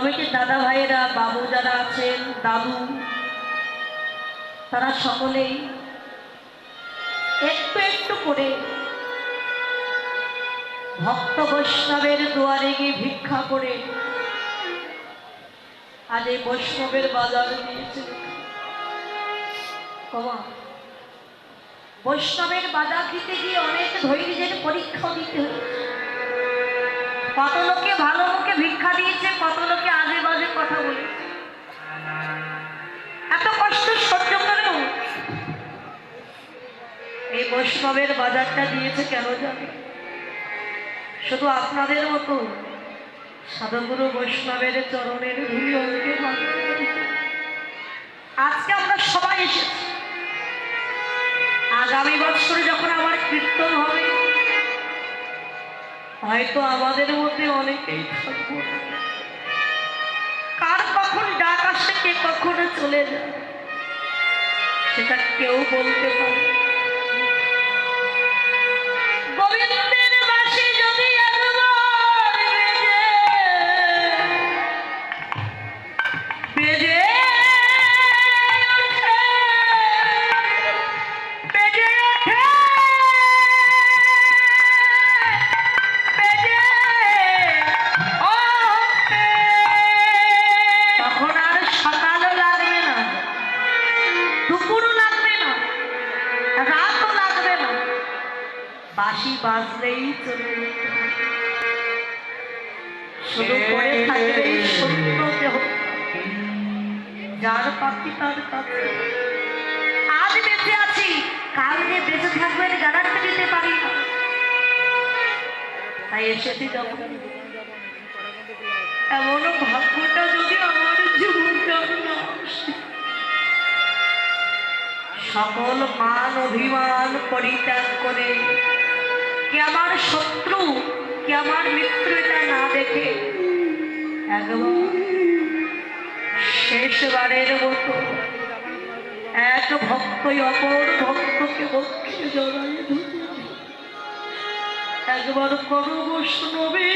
কমিটির দাদা ভাইয়েরা, বাবু যারা আছেন, দাদু, তারা সকলেই একটু একটু করে ভক্ত বৈষ্ণবের দুয়ারে গিয়ে ভিক্ষা করে আজ এই বৈষ্ণবের বাজার দিয়েছে। বৈষ্ণবের বাজার দিতে গিয়ে অনেক ধৈর্যের পরীক্ষা দিতে হয়েছে। কত লোকে ভালো মুখে ভিক্ষা দিয়েছে, কত লোকে আজে বাজে কথা বলেছে। এত কষ্ট সহ্য করেও এই বৈষ্ণবের বাজারটা দিয়েছে কেন জানে? শুধু আপনাদের মতো সাধুগুরু বৈষ্ণবের চরণের ধুলি অঙ্কে আজকে আমরা সবাই এসেছি। আগামী বছর যখন আমার কীর্তন হবে, হয়তো আমাদের মধ্যে অনেকেই থাকবো, কার কখন ডাক আসে, কে কখনো চলে যায় সেটা কেউ বলতে পারে। গোবিন্দের বাঁশি যদি একবার বেজে বাঁশি বাজলেই চলে শুধু পড়ে থাকবে সত্য দেহ, যার পাখি তার কাছে। আজ বেঁচে আছি, কাল যে বেঁচে থাকবেন গ্যারান্টি দিতে পারি না। তাই এসেছি যখন, এমন ভাগ্যটা যদি আমার জীবনটা না আসে, সকল মান অভিমান পরিত্যাগ করে, কে আমার শত্রু কে আমার মিত্র এটা না দেখে একবার শেষবারের মতো এক ভক্তই অপর ভক্তকে বক্ষে জড়ায় ধরে একবার করো বৈষ্ণবী